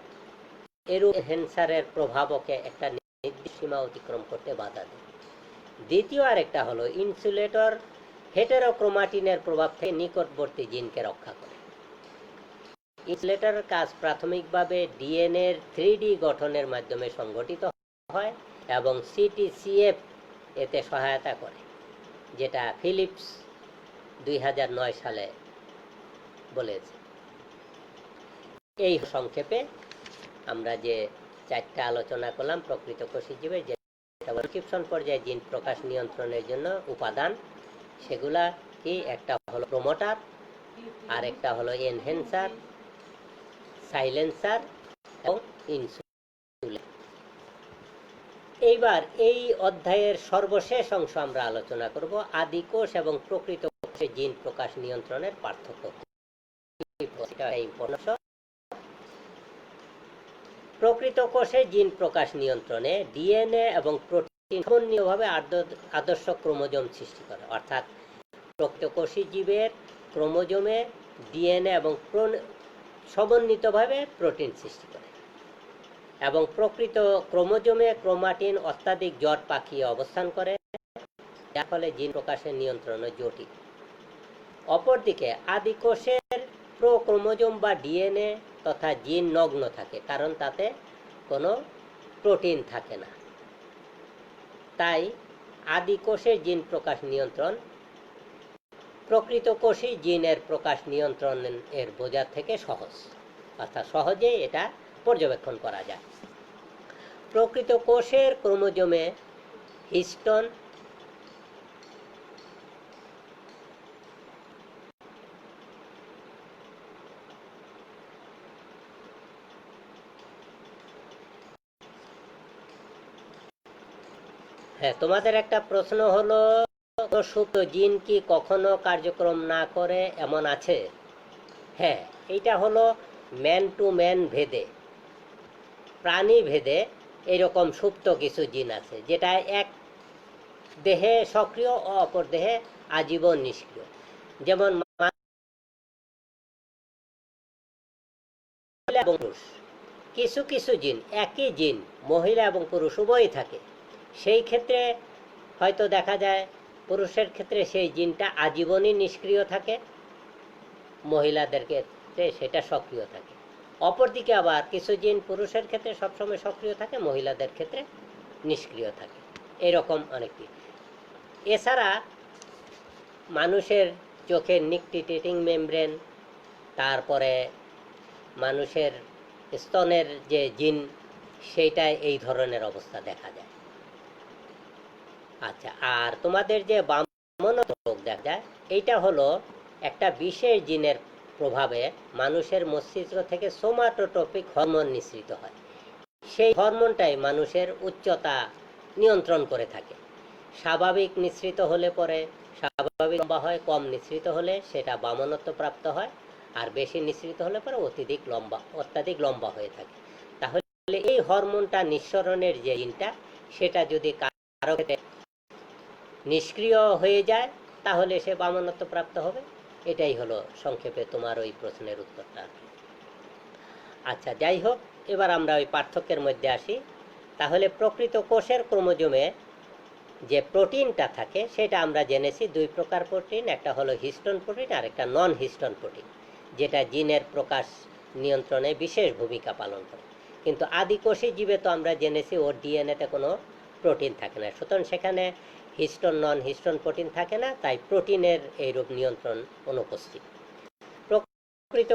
এরূপ এনহ্যান্সারের প্রভাবকে একটা নির্দিষ্ট সীমা অতিক্রম করতে বাধা দেয়। দ্বিতীয় আরেকটা হলো ইনসুলেটর হেটেরোক্রোমাটিনের প্রভাব থেকে নিকটবর্তী জিনকে রক্ষা করে। ইনসুলেটরের কাজ প্রাথমিকভাবে ডিএনএর 3D গঠনের মাধ্যমে সংগঠিত হয় এবং সিটিসিএফ এতে সহায়তা করে, যেটা ফিলিপস 2009 সালে বলেছে। এই সংক্ষেপে আমরা যে চারটা আলোচনা করলাম প্রকৃত কোষী জীবে, যে ট্রান্সক্রিপশন পর্যায়ে জিন প্রকাশ নিয়ন্ত্রণের জন্য উপাদান, সেগুলা কি? একটা হলো প্রোমোটার, আর একটা হলো এনহ্যান্সার, সাইলেন্সার এবং ইনসুলেটর। এইবার এই অধ্যায়ের সর্বশেষ অংশ আমরা আলোচনা করব আদি কোষ এবং প্রকৃত কোষে জিন প্রকাশ নিয়ন্ত্রণের পার্থক্য। প্রকৃত কোষে জিন প্রকাশ নিয়ন্ত্রণে ডিএনএ এবং প্রোটিন সমন্বয়ভাবে আদর্শ ক্রোমোজোম সৃষ্টি করে, অর্থাৎ প্রকৃত কোষী জীবের ক্রোমোজোমে ডিএনএ এবং সমন্বিতভাবে প্রোটিন সৃষ্টি করে এবং প্রকৃত ক্রোমোজোমে ক্রোমাটিন অত্যাধিক জট পাকিয়ে অবস্থান করে, যার ফলে জিন প্রকাশের নিয়ন্ত্রণ জটিল। অপরদিকে আদি কোষের প্রোক্রোমোজোম বা ডিএনএ তথা জিন নগ্ন থাকে, কারণ তাতে কোনো প্রোটিন থাকে না। তাই আদি কোষে জিন প্রকাশ নিয়ন্ত্রণ প্রকৃত কোষে জিনের প্রকাশ নিয়ন্ত্রণ এর বোঝার থেকে সহজ, অর্থাৎ সহজেই এটা পর্যবেক্ষণ করা যায়। প্রকৃত কোষের ক্রোমোজোমে হিস্টোন, হ্যাঁ, তোমাদের একটা প্রশ্ন হলো সুপ্ত জিন কি কখনো কার্যক্রম না করে এমন আছে? হ্যাঁ, এইটা হলো ম্যান টু ম্যান ভেদে, প্রাণী ভেদে এরকম সুপ্ত কিছু জিন আছে, যেটা এক দেহে সক্রিয় ও অপর দেহে আজীবন নিষ্ক্রিয়। যেমন এবং পুরুষ, কিছু কিছু জিন, একই জিন মহিলা এবং পুরুষ উভয়ই থাকে। সেই ক্ষেত্রে হয়তো দেখা যায় পুরুষের ক্ষেত্রে সেই জিনটা আজীবনই নিষ্ক্রিয় থাকে, মহিলাদের ক্ষেত্রে সেটা সক্রিয় থাকে। অপরদিকে আবার কিছু জিন পুরুষের ক্ষেত্রে সবসময় সক্রিয় থাকে, মহিলাদের ক্ষেত্রে নিষ্ক্রিয় থাকে। এরকম অনেকটি। এছাড়া মানুষের চোখের নিকটিটেটিং মেমব্রেন, তারপরে মানুষের স্তনের যে জিন, সেইটাই এই ধরনের অবস্থা দেখা যায়। আচ্ছা, আর তোমাদের যে বামনত্ব রোগ দেখা যায়, এইটা হলো একটা বিশেষ জিনের প্রভাবে মানুষের মস্তিষ্ক থেকে সোমাটোট্রপিক হরমোন নিঃসৃত হয়। সেই হরমোনটাই মানুষের উচ্চতা নিয়ন্ত্রণ করে থাকে। স্বাভাবিক নিঃসৃত হলে পরে স্বাভাবিক লম্বা হয়, কম নিঃসৃত হলে সেটা বামনত্ব প্রাপ্ত হয়, আর বেশি নিঃসৃত হলে পরে অত্যাধিক লম্বা হয়ে থাকে। তাহলে এই হরমোনটা নিঃসরণের যে জিনটা, সেটা যদি কারো ক্ষেত্রে নিষ্ক্রিয় হয়ে যায় তাহলে সে বামনত্ব প্রাপ্ত হবে। এটাই হলো সংক্ষেপে তোমার ওই প্রশ্নের উত্তরটা। আচ্ছা, যাই হোক, এবার আমরা ওই পার্থক্যের মধ্যে আসি। তাহলে প্রকৃত কোষের ক্রোমোজোমে যে প্রোটিনটা থাকে সেটা আমরা জেনেছি দুই প্রকার প্রোটিন, একটা হলো হিস্টোন প্রোটিন আর একটা নন হিস্টোন প্রোটিন, যেটা জিনের প্রকাশ নিয়ন্ত্রণে বিশেষ ভূমিকা পালন করে। কিন্তু আদিকোষী জীবে তো আমরা জেনেছি ওর ডিএনএতে কোনো প্রোটিন থাকে না, সুতরাং সেখানে হিস্টোন নন হিস্টোন প্রোটিন থাকে না, তাই প্রোটিনের এইরূপ নিয়ন্ত্রণ অনুপস্থিত। প্রকৃত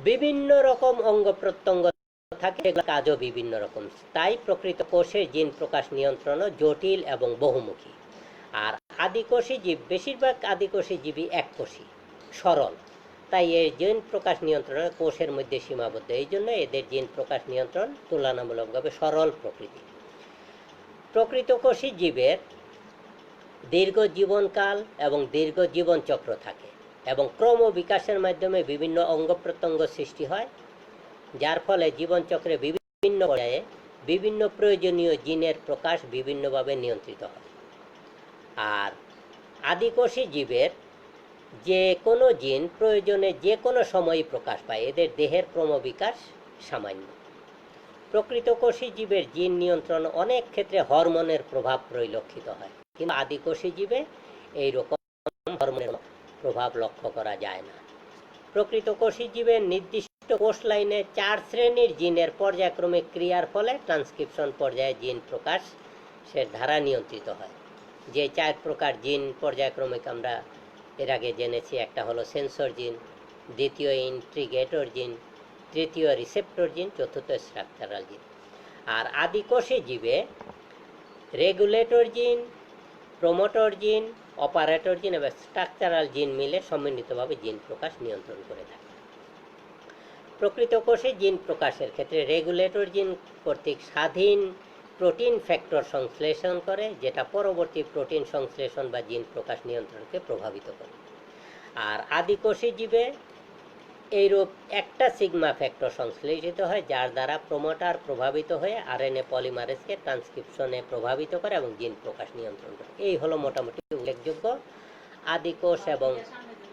বিভিন্ন রকম অঙ্গ প্রত্যঙ্গ থাকে, কাজও বিভিন্ন রকম, তাই প্রকৃত কোষের জিন প্রকাশ নিয়ন্ত্রণও জটিল এবং বহুমুখী। আর আদিকোষী জীব, বেশিরভাগ আদিকোষী জীবই এককোষী সরল, তাই এর জিন প্রকাশ নিয়ন্ত্রণ কোষের মধ্যে সীমাবদ্ধ। এই জন্য এদের জিন প্রকাশ নিয়ন্ত্রণ তুলনামূলকভাবে সরল প্রকৃতি। প্রকৃত কোষী জীবের দীর্ঘ জীবনকাল এবং দীর্ঘ জীবনচক্র থাকে এবং ক্রম বিকাশের মাধ্যমে বিভিন্ন অঙ্গ প্রত্যঙ্গ সৃষ্টি হয়, যার ফলে জীবনচক্রে বিভিন্ন পর্যায়ে বিভিন্ন প্রয়োজনীয় জিনের প্রকাশ বিভিন্নভাবে নিয়ন্ত্রিত হয়। আর আদিকোষী জীবের যে কোনো জিন প্রয়োজনে যে কোনো সময়ই প্রকাশ পায়, এদের দেহের ক্রমবিকাশ সামান্য। প্রকৃত কোষী জীবের জিন নিয়ন্ত্রণ অনেক ক্ষেত্রে হরমোনের প্রভাব পরিলক্ষিত হয়, কিন্তু আদিকোষী জীবে এইরকম হরমোনের প্রভাব লক্ষ্য করা যায় না। প্রকৃত কোষী জীবের নির্দিষ্ট কোষ লাইনে 4 শ্রেণীর জিনের পর্যায়ক্রমিক ক্রিয়ার ফলে ট্রান্সক্রিপশন পর্যায়ে জিন প্রকাশের ধারা নিয়ন্ত্রিত হয়। যে 4 প্রকার জিন পর্যায়ক্রমিক আমরা এর আগে জেনেছি, একটা হলো সেন্সর জিন, দ্বিতীয় ইন্ট্রিগেটর জিন, তৃতীয় রিসেপ্টর জিন, চতুর্থ স্ট্রাকচারাল জিন। আর আদিকোষী জীবে রেগুলেটর জিন, প্রোমোটর জিন, অপারেটর জিন এবং স্ট্রাকচারাল জিন মিলে সম্মিলিতভাবে জিন প্রকাশ নিয়ন্ত্রণ করে থাকে। প্রকৃত কোষে জিন প্রকাশের ক্ষেত্রে রেগুলেটর জিন কর্তৃক স্বাধীন প্রোটিন ফ্যাক্টর সংশ্লেষণ করে, যেটা পরবর্তী প্রোটিন সংশ্লেষণ বা জিন প্রকাশ নিয়ন্ত্রণকে প্রভাবিত করে। আর আদিকোষী জীবে এইরূপ একটা সিগমা ফ্যাক্টর সংশ্লেষিত হয়, যার দ্বারা প্রোমোটার প্রভাবিত হয়ে আরএনএ পলিমারেজকে ট্রান্সক্রিপশনে প্রভাবিত করে এবং জিন প্রকাশ নিয়ন্ত্রণ করে। এই হলো মোটামুটি উল্লেখযোগ্য আদিকোষ এবং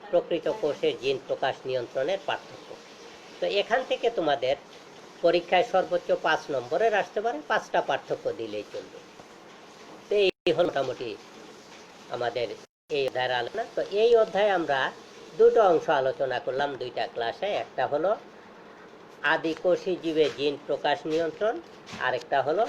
প্রকৃত কোষের জিন প্রকাশ নিয়ন্ত্রণের পার্থক্য। তো এখান থেকে তোমাদের পরীক্ষায় সর্বোচ্চ 5 নম্বরের আসতে পারে, 5টা পার্থক্য দিলেই চলবে। তো এই হলো মোটামুটি আমাদের এই অধ্যায়ের আলোচনা। তো এই অধ্যায়ে আমরা দুটো অংশ আলোচনা করলাম 2টা ক্লাসে। একটা হলো আদিকোষী জীবের জিন প্রকাশ নিয়ন্ত্রণ, আরেকটা হলো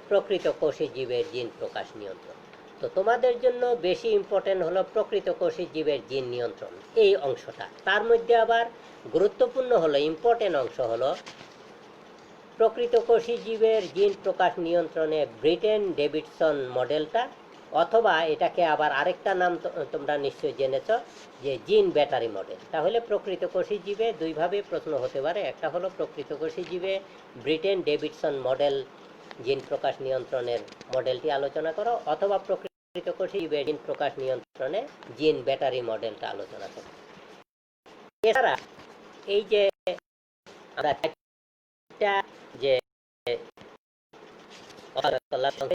প্রকৃত কোষী জীবের জিন প্রকাশ নিয়ন্ত্রণ। তো তোমাদের জন্য বেশি ইম্পর্টেন্ট হলো প্রকৃত কোষী জীবের জিন নিয়ন্ত্রণ এই অংশটা। তার মধ্যে আবার গুরুত্বপূর্ণ হলো, ইম্পর্টেন্ট অংশ হলো প্রকৃত কোষী জীবের জিন প্রকাশ নিয়ন্ত্রণে ব্রিটেন-ডেভিডসন মডেলটা, অথবা এটাকে আবার আরেকটা নাম তোমরা নিশ্চয়ই জেনেছ যে জিন ব্যাটারি মডেল। তাহলে প্রকৃত কোষী জীবে দুইভাবে প্রশ্ন হতে পারে, একটা হলো প্রকৃত কোষী জীবে ব্রিটেন-ডেভিডসন মডেল জিন প্রকাশ নিয়ন্ত্রণের মডেলটি আলোচনা করো, অথবা প্রকৃত কোষী জীবে জিন প্রকাশ নিয়ন্ত্রণে জিন ব্যাটারি মডেলটা আলোচনা করো। এছাড়া এই যে আমরা যে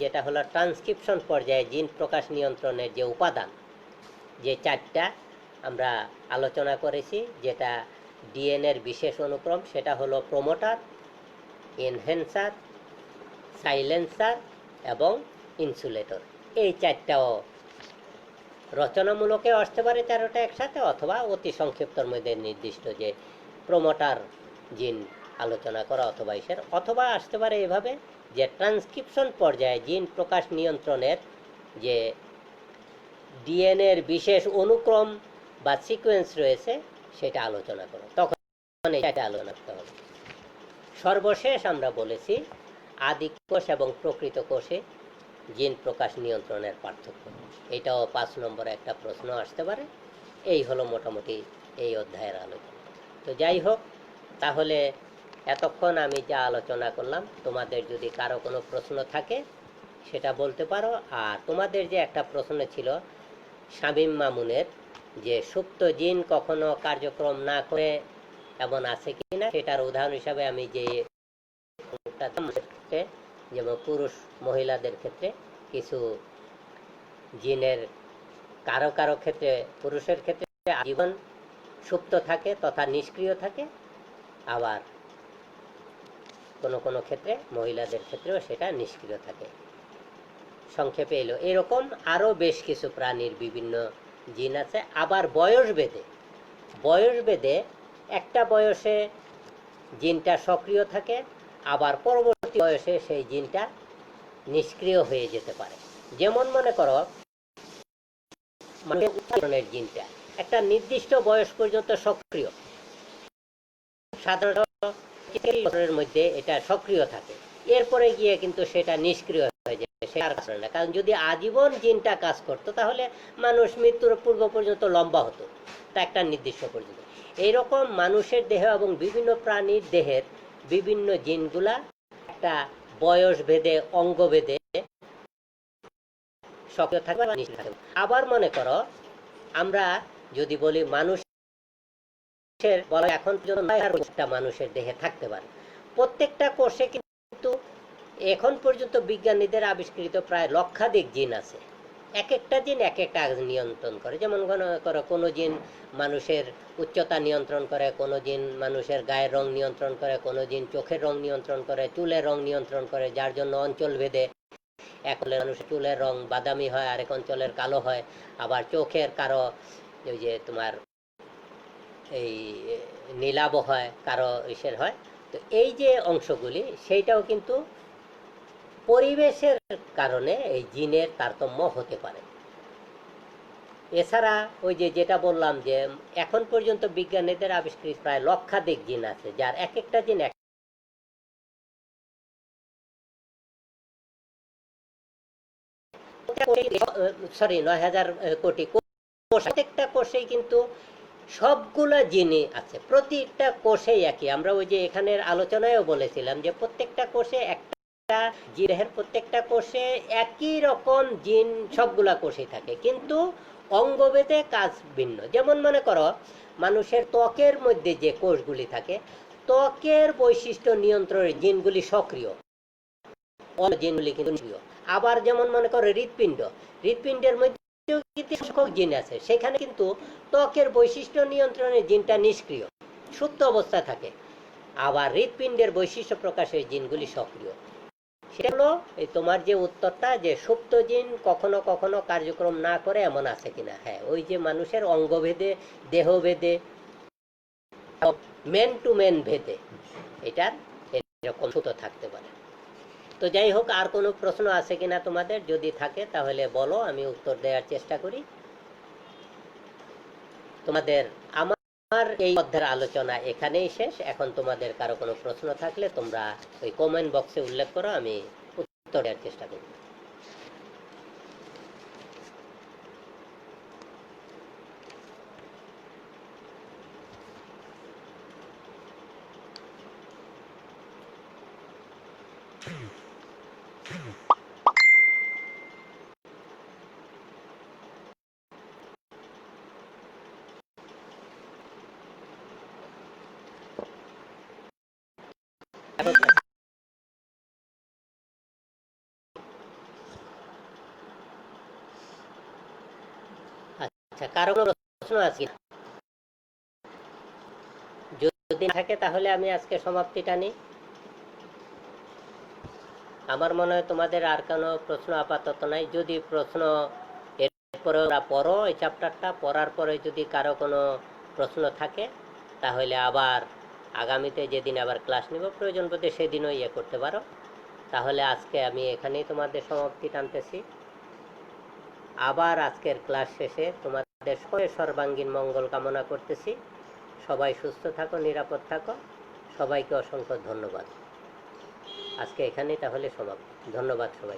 যেটা হলো ট্রান্সক্রিপশন পর্যায়ে জিন প্রকাশ নিয়ন্ত্রণের যে উপাদান, যে 4টা আমরা আলোচনা করেছি, যেটা ডিএনএর বিশেষ অনুক্রম, সেটা হলো প্রোমোটার, এনহ্যান্সার, সাইলেন্সার এবং ইনসুলেটর। এই 4টাও রচনামূলকে আসতে পারে 4টা একসাথে, অথবা অতি সংক্ষিপ্তর মধ্যে নির্দিষ্ট যে প্রোমোটার জিন আলোচনা করা, অথবা আসতে পারে এভাবে যে ট্রান্সক্রিপশন পর্যায়ে জিন প্রকাশ নিয়ন্ত্রণের যে ডিএনএর বিশেষ অনুক্রম বা সিকোয়েন্স রয়েছে সেটা আলোচনা করো, তখন এটা আলোচনা করতে হবে। সর্বশেষ আমরা বলেছি আদি কোষ এবং প্রকৃত কোষে জিন প্রকাশ নিয়ন্ত্রণের পার্থক্য। এটাও 5 নম্বরে একটা প্রশ্ন আসতে পারে। এই হলো মোটামুটি এই অধ্যায়ের আলোচনা। তো যাই হোক, তাহলে এতক্ষণ আমি যা আলোচনা করলাম, তোমাদের যদি কারো কোনো প্রশ্ন থাকে সেটা বলতে পারো। আর তোমাদের যে একটা প্রশ্ন ছিল শামীম মামুনের, যে সুপ্ত জিন কখনো কার্যক্রম না করে এমন আছে কিনা, সেটার উদাহরণ হিসাবে আমি যে যেমন পুরুষ মহিলাদের ক্ষেত্রে কিছু জিনের কারো কারো ক্ষেত্রে, পুরুষের ক্ষেত্রে আজীবন সুপ্ত থাকে তথা নিষ্ক্রিয় থাকে, আবার কোনো কোনো ক্ষেত্রে মহিলাদের ক্ষেত্রেও সেটা নিষ্ক্রিয় থাকে। সংক্ষেপে এলো এরকম আরও বেশ কিছু প্রাণীর বিভিন্ন জিন আছে। আবার বয়স ভেদে একটা বয়সে জিনটা সক্রিয় থাকে, আবার পরবর্তী বয়সে সেই জিনটা নিষ্ক্রিয় হয়ে যেতে পারে। যেমন মনে করো উৎপাদনের জিনটা একটা নির্দিষ্ট বয়স পর্যন্ত সক্রিয়, সাধারণত 30 বছরের মধ্যে এটা সক্রিয় থাকে, এরপরে গিয়ে কিন্তু সেটা নিষ্ক্রিয় হয়ে যায়। সেটার কারণে না, কারণ যদি আজীবন জিনটা কাজ করতো তাহলে মানুষ মৃত্যুর পূর্ব পর্যন্ত লম্বা হতো, তা একটা নির্দিষ্ট পর্যন্ত। এইরকম মানুষের দেহ এবং বিভিন্ন প্রাণীর দেহের বিভিন্ন জিনগুলা একটা বয়স ভেদে, অঙ্গ ভেদে সক্রিয় থাকবে বা নিষ্ক্রিয় থাকবে। আবার মনে করো আমরা যদি বলি মানুষের বলা এখন পর্যন্ত মানুষের দেহে থাকতে পারে, প্রত্যেকটা কোষে কিন্তু এখন পর্যন্ত বিজ্ঞানীদের আবিষ্কৃত প্রায় লক্ষাধিক জিন আছে। এক একটা জিন এক একটা নিয়ন্ত্রণ করে। যেমন করো কোনো জিন মানুষের উচ্চতা নিয়ন্ত্রণ করে, কোনো জিন মানুষের গায়ের রং নিয়ন্ত্রণ করে, কোনো জিন চোখের রং নিয়ন্ত্রণ করে, চুলের রং নিয়ন্ত্রণ করে, যার জন্য অঞ্চল ভেদে এক মানুষের চুলের রং বাদামি হয়, আরেক অঞ্চলের কালো হয়। আবার চোখের কারো ওই যে তোমার এই নীলাভ হয়, কারো ইসের হয়। তো এই যে অংশগুলি, সেইটাও কিন্তু পরিবেশের কারণে এই জিনের তারতম্য হতে পারে। এছাড়া ওই যে যেটা বললাম যে এখন পর্যন্ত বিজ্ঞানীদের আবিষ্কৃত প্রায় লক্ষাধিক জিন আছে, যার এক একটা জিন সরি 9000 কোটি প্রত্যেকটা কোষেই কিন্তু সবগুলা জিনই আছে, প্রতিটা কোষেই একই। আমরা ওই যে এখানের আলোচনায়ও বলেছিলাম যে প্রত্যেকটা কোষে একটা দেহের প্রত্যেকটা কোষে একই রকম জিন সবগুলা কোষেই থাকে, কিন্তু অঙ্গভেদে কাজ ভিন্ন। যেমন মনে করো মানুষের ত্বকের মধ্যে যে কোষগুলি থাকে, ত্বকের বৈশিষ্ট্য নিয়ন্ত্রণের জিনগুলি সক্রিয়, জিনগুলি কিন্তু নিষ্ক্রিয়। আবার যেমন মনে করো হৃৎপিণ্ডের মধ্যে সংখ্যক জিন আছে, সেখানে কিন্তু ত্বকের বৈশিষ্ট্য নিয়ন্ত্রণের জিনটা নিষ্ক্রিয়, সুপ্ত অবস্থায় থাকে। আবার হৃৎপিণ্ডের বৈশিষ্ট্য প্রকাশের জিনগুলি সক্রিয়। সেটা হলো এই তোমার যে উত্তরটা, যে সুপ্ত জিন কখনো কখনো কার্যক্রম না করে এমন আছে কিনা। হ্যাঁ, ওই যে মানুষের অঙ্গভেদে, দেহভেদে, মেন টু মেন ভেদে এটার এরকম সুতো থাকতে পারে। তো যাই হোক, আর কোনো প্রশ্ন আছে কিনা তোমাদের? যদি থাকে তাহলে বলো, আমি উত্তর দেওয়ার চেষ্টা করি তোমাদের। আমার এই অধ্যায়ের আলোচনা এখানেই শেষ। এখন তোমাদের কারো কোনো প্রশ্ন থাকলে তোমরা ওই কমেন্ট বক্সে উল্লেখ করো, আমি উত্তর দেওয়ার চেষ্টা করি। আচ্ছা, কারো কোনো প্রশ্ন আছে? যদি থাকে তাহলে আমি আজকে সমাপ্তিটা নিই। আমার মনে হয় তোমাদের আর কোনো প্রশ্ন আপাতত নাই। যদি প্রশ্ন এরপরে ওরা পড়ো, এই চ্যাপ্টারটা পড়ার পরে যদি কারো কোনো প্রশ্ন থাকে তাহলে আবার আগামীতে যেদিন আবার ক্লাস নিব প্রয়োজন বোধে সেদিনও করতে পারো। তাহলে আজকে আমি এখানেই তোমাদের সমাপ্তি টানতেছি। আবার আজকের ক্লাস শেষে তোমাদের সকলের সর্বাঙ্গীন মঙ্গল কামনা করতেছি। সবাই সুস্থ থাকো, নিরাপদ থাকো। সবাইকে অসংখ্য ধন্যবাদ। আজকে এখানেই তাহলে সমাপ্ত। ধন্যবাদ সবাই।